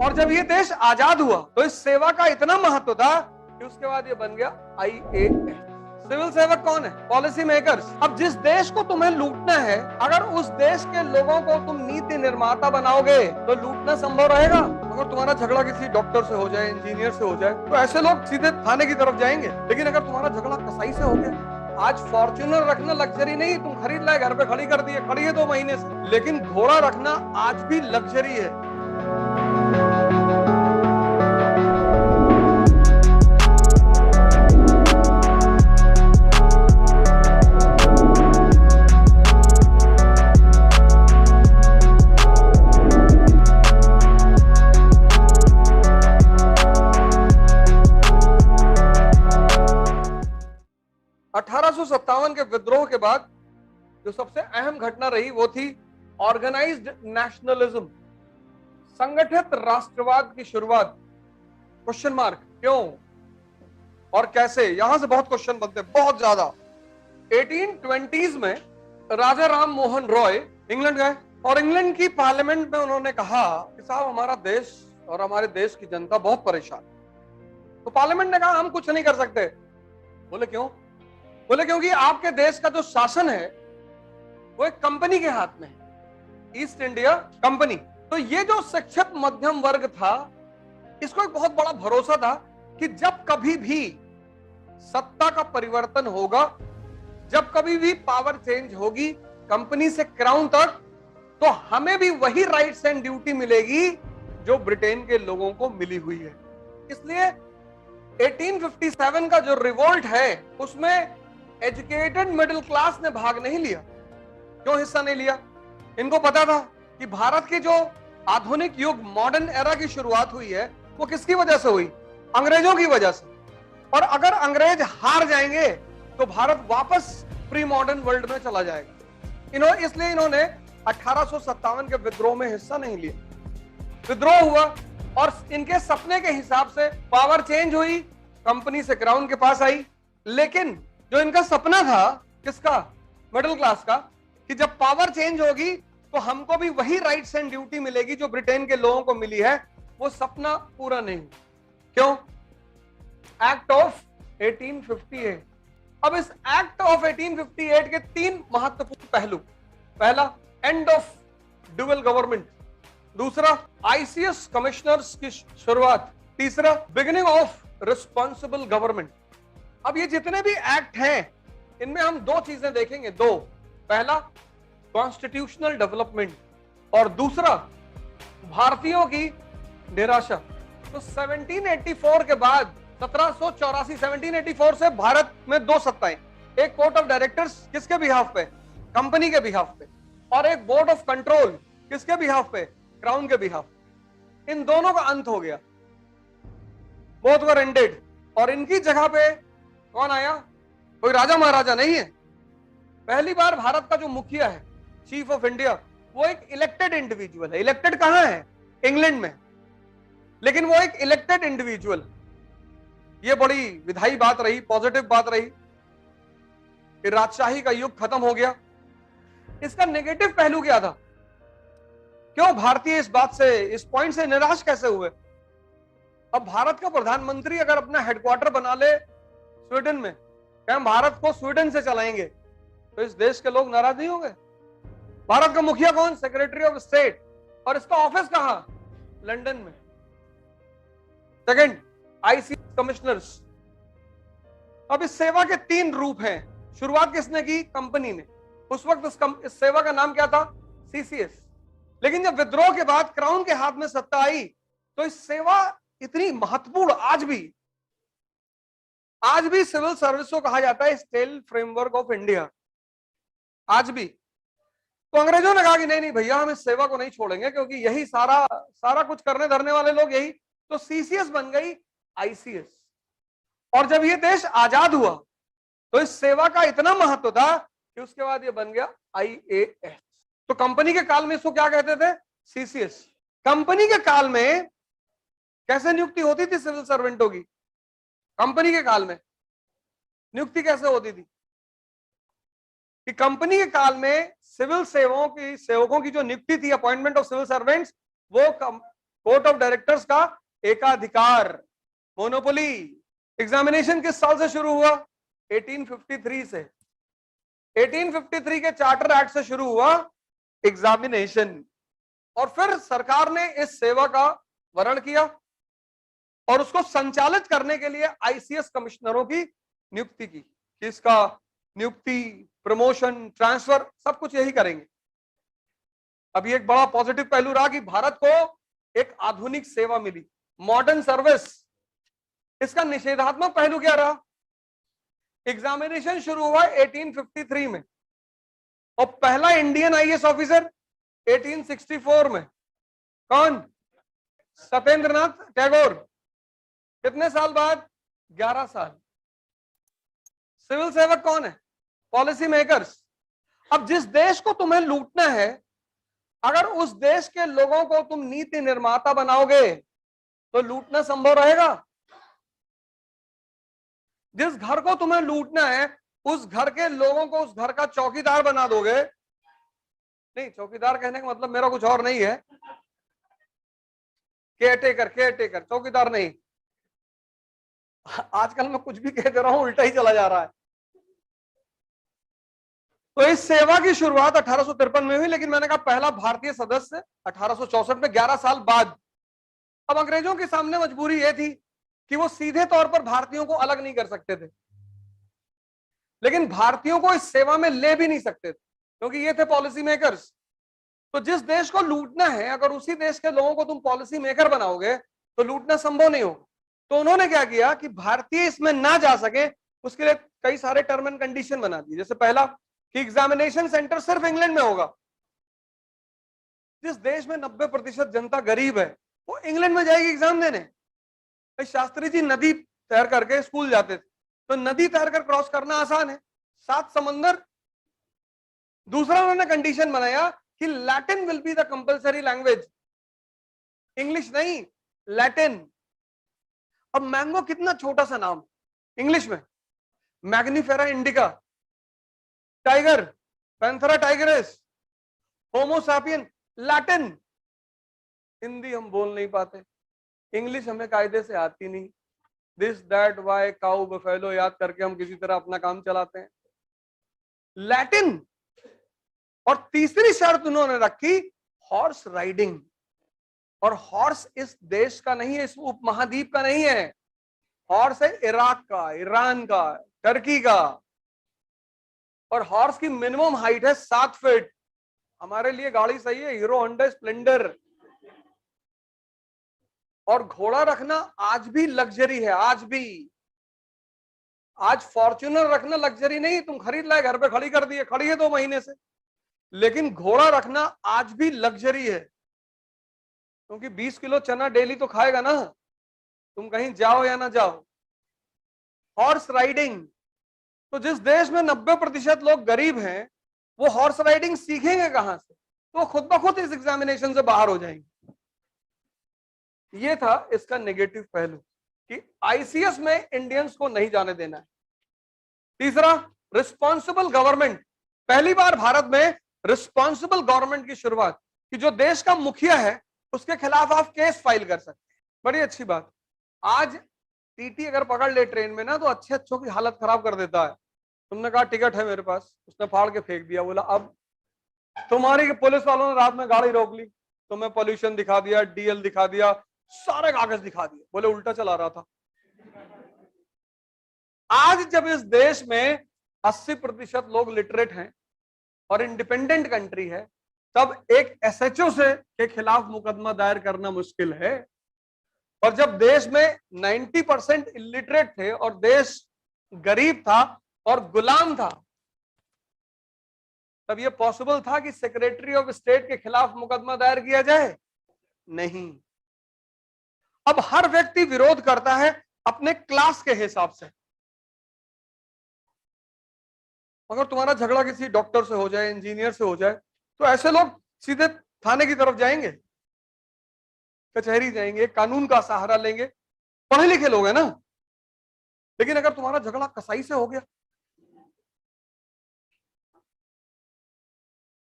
और जब ये देश आजाद हुआ तो इस सेवा का इतना महत्व था कि उसके बाद ये बन गया IAS। सिविल सेवक कौन है? Policy makers. अब जिस देश को तुम्हें लूटना है, अगर उस देश के लोगों को तुम नीति निर्माता बनाओगे तो लूटना संभव रहेगा। अगर तुम्हारा झगड़ा किसी डॉक्टर से हो जाए, इंजीनियर से हो जाए, तो ऐसे लोग सीधे थाने की तरफ जाएंगे। लेकिन अगर तुम्हारा झगड़ा कसाई से हो गया, आज फॉर्च्यूनर रखना लग्जरी नहीं, तुम खरीद लाए, घर पे खड़ी कर दी है, खड़ी है 2 महीने से, लेकिन घोड़ा रखना आज भी लग्जरी है। 1857 के विद्रोह के बाद जो सबसे अहम घटना रही वो थी ऑर्गेनाइज्ड नेशनलिज्म, संगठित राष्ट्रवाद की शुरुआत। क्वेश्चन मार्क, क्यों और कैसे? यहां से बहुत क्वेश्चन बनते, बहुत ज्यादा। 1820s में राजा राम मोहन रॉय इंग्लैंड गए और इंग्लैंड की पार्लियामेंट में उन्होंने कहा कि साहब हमारा देश और हमारे देश की जनता बहुत परेशान। तो पार्लियामेंट ने कहा हम कुछ नहीं कर सकते। बोले क्यों? बोले क्योंकि आपके देश का जो शासन है वो एक कंपनी के हाथ में है, ईस्ट इंडिया कंपनी। तो ये जो शिक्षित मध्यम वर्ग था, इसको एक बहुत बड़ा भरोसा था कि जब कभी भी सत्ता का परिवर्तन होगा, जब कभी भी पावर चेंज होगी कंपनी से क्राउन तक, तो हमें भी वही राइट्स एंड ड्यूटी मिलेगी जो ब्रिटेन के लोगों को मिली हुई है। इसलिए 1857 का जो रिवोल्ट है उसमें एजुकेटेड मिडिल क्लास ने भाग नहीं लिया। क्यों हिस्सा नहीं लिया? इनको पता था कि भारत के जो आधुनिक युग, मॉडर्न एरा की शुरुआत हुई है वो किसकी वजह से हुई? अंग्रेजों की वजह से। और अगर अंग्रेज हार जाएंगे तो भारत वापस प्री मॉडर्न वर्ल्ड में चला जाएगा। इसलिए इन्होंने 1857 के विद्रोह में हिस्सा नहीं लिया। विद्रोह हुआ और इनके सपने के हिसाब से पावर चेंज हुई, कंपनी से क्राउन के पास आई। लेकिन जो इनका सपना था, किसका? मिडिल क्लास का, कि जब पावर चेंज होगी तो हमको भी वही राइट्स एंड ड्यूटी मिलेगी जो ब्रिटेन के लोगों को मिली है, वो सपना पूरा नहीं हुआ। क्यों? Act of 1858। अब इस एक्ट ऑफ 1858 के 3 महत्वपूर्ण पहलू। पहला, एंड ऑफ ड्यूअल गवर्नमेंट। दूसरा, ICS कमिश्नर्स की शुरुआत। तीसरा, बिगिनिंग ऑफ रिस्पॉन्सिबल गवर्नमेंट। अब ये जितने भी एक्ट हैं इनमें हम 2 चीजें देखेंगे। 2, पहला कॉन्स्टिट्यूशनल डेवलपमेंट और दूसरा भारतीयों की निराशा। तो 1784 के बाद 1784 1784 से भारत में 2 सत्ताएं, एक कोर्ट ऑफ डायरेक्टर्स किसके बिहाफ पे? कंपनी के बिहाफ पे, और एक बोर्ड ऑफ कंट्रोल किसके बिहाफ पे? क्राउन के बिहाफ। इन दोनों का अंत हो गया, बोथ वर एंडेड। और इनकी जगह पे कौन आया? कोई राजा महाराजा नहीं है। पहली बार भारत का जो मुखिया है, चीफ ऑफ इंडिया, वो एक इलेक्टेड इंडिविजुअल है। इलेक्टेड कहां है? इंग्लैंड में, लेकिन वो एक इलेक्टेड इंडिविजुअल। ये बड़ी विधायी बात रही, पॉजिटिव बात रही कि राजशाही का युग खत्म हो गया। इसका नेगेटिव पहलू क्या था? क्यों भारतीय इस बात से, इस पॉइंट से निराश कैसे हुए? अब भारत का प्रधानमंत्री अगर अपना हेडक्वार्टर बना ले स्वीडन में, क्या हम भारत को स्वीडन से चलाएंगे, तो इस देश के लोग नाराज नहीं होंगे? भारत का मुखिया कौन? सेक्रेटरी ऑफ स्टेट, और इसका ऑफिस कहां? लंदन में। Second, ICS commissioners. अब इस सेवा के 3 रूप हैं। शुरुआत किसने की? कंपनी ने। उस वक्त इस सेवा का नाम क्या था? CCS। लेकिन जब विद्रोह के बाद क्राउन के हाथ में सत्ता आई तो इस सेवा इतनी महत्वपूर्ण, आज भी सिविल सर्विस को कहा जाता है स्टेट फ्रेमवर्क ऑफ इंडिया, आज भी। तो अंग्रेजों ने कहा कि नहीं भैया, हम इस सेवा को नहीं छोड़ेंगे, क्योंकि यही सारा कुछ करने धरने वाले लोग यही। तो CCS बन गई ICS। और जब ये देश आजाद हुआ तो इस सेवा का इतना महत्व था कि उसके बाद ये बन गया IAS। तो कंपनी के काल में इसको क्या कहते थे? CCS। कंपनी के काल में कैसे नियुक्ति होती थी सिविल सर्वेंटों की? कंपनी के काल में नियुक्ति कैसे होती थी? कि कंपनी के काल में सिविल सेवकों की जो नियुक्ति थी, अपॉइंटमेंट ऑफ सिविल सर्वेंट्स, वो कोर्ट ऑफ डायरेक्टर्स का एकाधिकार, मोनोपोली। एग्जामिनेशन किस साल से शुरू हुआ? 1853 से। 1853 के चार्टर एक्ट से शुरू हुआ एग्जामिनेशन, और फिर सरकार ने इस सेवा का वर्ण किया और उसको संचालित करने के लिए आईसीएस कमिश्नरों की नियुक्ति की। इसका नियुक्ति, प्रमोशन, ट्रांसफर सब कुछ यही करेंगे। अब ये एक बड़ा पॉजिटिव पहलू रहा कि भारत को एक आधुनिक सेवा मिली, मॉडर्न सर्विस। इसका निषेधात्मक पहलू क्या रहा? एग्जामिनेशन शुरू हुआ 1853 में और पहला इंडियन आईएएस ऑफिसर 1864 में। कौन? सत्येंद्रनाथ टैगोर। कितने साल बाद? 11 साल। सिविल सेवक कौन है? Policy makers. अब जिस देश को तुम्हें लूटना है, अगर उस देश के लोगों को तुम नीति निर्माता बनाओगे तो लूटना संभव रहेगा। जिस घर को तुम्हें लूटना है, उस घर के लोगों को उस घर का चौकीदार बना दोगे। नहीं, चौकीदार कहने का मतलब मेरा कुछ और नहीं है, केयरटेकर, केयरटेकर, चौकीदार नहीं। आजकल मैं कुछ भी कह दे रहा हूं, उल्टा ही चला जा रहा है। तो इस सेवा की शुरुआत 1853 में हुई, लेकिन मैंने कहा पहला भारतीय सदस्य 1864 में, 11 साल बाद। अब अंग्रेजों के सामने मजबूरी यह थी कि वो सीधे तौर पर भारतीयों को अलग नहीं कर सकते थे, लेकिन भारतीयों को इस सेवा में ले भी नहीं सकते थे, क्योंकि ये थे पॉलिसी मेकर्स। तो जिस देश को लूटना है, अगर उसी देश के लोगों को तुम पॉलिसी मेकर बनाओगे तो लूटना संभव नहीं होगा। तो उन्होंने क्या किया कि भारतीय इसमें ना जा सके, उसके लिए कई सारे टर्म एंड कंडीशन बना दिए। जैसे पहला कि एग्जामिनेशन सेंटर सिर्फ इंग्लैंड में होगा। जिस देश में 90% जनता गरीब है, वो इंग्लैंड में जाएगी एग्जाम देने। शास्त्री जी नदी तैर करके स्कूल जाते थे, तो नदी तैर कर क्रॉस करना आसान है, 7 समंदर। दूसरा उन्होंने कंडीशन बनाया कि Latin will be the compulsory language, English नहीं, लैटिन। अब मैंगो कितना छोटा सा नाम इंग्लिश में, Mangifera indica, tiger, Panthera tigris, Homo sapien, Latin. Hindi हम बोल नहीं पाते, इंग्लिश हमें कायदे से आती नहीं, this that why cow buffalo याद करके हम किसी तरह अपना काम चलाते हैं, लैटिन। और तीसरी शर्त उन्होंने रखी, हॉर्स राइडिंग। और हॉर्स इस देश का नहीं है, इस उपमहाद्वीप का नहीं है, हॉर्स है इराक का, ईरान का, टर्की का। और हॉर्स की मिनिमम हाइट है 7 फीट। हमारे लिए गाड़ी सही है हीरो होंडा स्प्लेंडर। और घोड़ा रखना आज भी लग्जरी है, आज भी। आज फॉर्च्यूनर रखना लग्जरी नहीं, तुम खरीद लाए, घर पे खड़ी कर दिए, खड़ी है 2 महीने से। लेकिन घोड़ा रखना आज भी लग्जरी है, क्योंकि 20 किलो चना डेली तो खाएगा ना, तुम कहीं जाओ या ना जाओ। Horse riding. तो जिस देश में 90% लोग गरीब हैं, वो हॉर्स राइडिंग सीखेंगे कहां से? तो वो खुद ब खुद इस एग्जामिनेशन से बाहर हो जाएंगे। ये था इसका नेगेटिव पहलू कि आईसीएस में इंडियंस को नहीं जाने देना है। तीसरा, रिस्पॉन्सिबल गवर्नमेंट। पहली बार भारत में रिस्पॉन्सिबल गवर्नमेंट की शुरुआत, कि जो देश का मुखिया है उसके खिलाफ आप केस फाइल कर सकते हैं। बड़ी अच्छी बात। आज टीटी अगर पकड़ ले ट्रेन में ना, तो अच्छे अच्छों की हालत खराब कर देता है। तुमने कहा टिकट है मेरे पास, उसने फाड़ के फेंक दिया, बोला अब तुम्हारी पुलिस वालों ने रात में गाड़ी रोक ली, तुम्हें पोल्यूशन दिखा दिया, डीएल दिखा दिया, सारे कागज दिखा दिए, बोले उल्टा चला रहा था। आज जब इस देश में 80% लोग लिटरेट हैं और इंडिपेंडेंट कंट्री है, तब एक एसएचओ से के खिलाफ मुकदमा दायर करना मुश्किल है। और जब देश में 90% इलिटरेट थे और देश गरीब था और गुलाम था, तब यह पॉसिबल था कि सेक्रेटरी ऑफ स्टेट के खिलाफ मुकदमा दायर किया जाए? नहीं। अब हर व्यक्ति विरोध करता है अपने क्लास के हिसाब से। अगर तुम्हारा झगड़ा किसी डॉक्टर से हो जाए, इंजीनियर से हो जाए, तो ऐसे लोग सीधे थाने की तरफ जाएंगे, कचहरी जाएंगे, कानून का सहारा लेंगे, पढ़े लिखे लोग हैं ना। लेकिन अगर तुम्हारा झगड़ा कसाई से हो गया,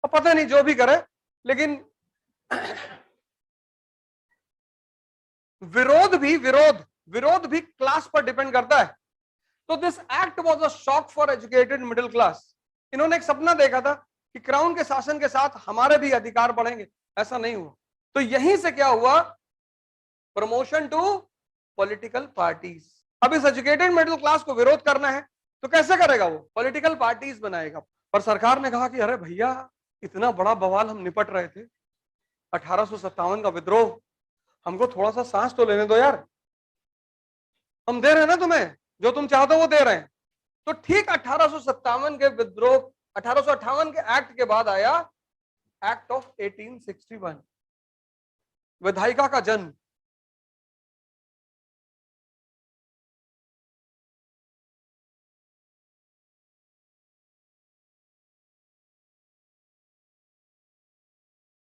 तो पता नहीं जो भी करे, लेकिन विरोध भी क्लास पर डिपेंड करता है। तो this act was a shock for educated middle class. इन्होंने एक सपना देखा था कि क्राउन के शासन के साथ हमारे भी अधिकार बढ़ेंगे, ऐसा नहीं हुआ। तो यहीं से क्या हुआ, प्रमोशन टू पॉलिटिकल पार्टीज। अब इस एजुकेटेड मिडिल क्लास को विरोध करना है तो कैसे करेगा, वो पॉलिटिकल पार्टीज बनाएगा। पर सरकार ने कहा कि अरे भैया, इतना बड़ा बवाल हम निपट रहे थे, 1857 का विद्रोह, हमको थोड़ा सा सांस तो लेने दो यार, हम दे रहे हैं ना तुम्हें, जो तुम चाहते हो वो दे रहे हैं। तो ठीक 1857 के विद्रोह, 1858 के एक्ट के बाद आया एक्ट ऑफ 1861, विधायिका का जन्म।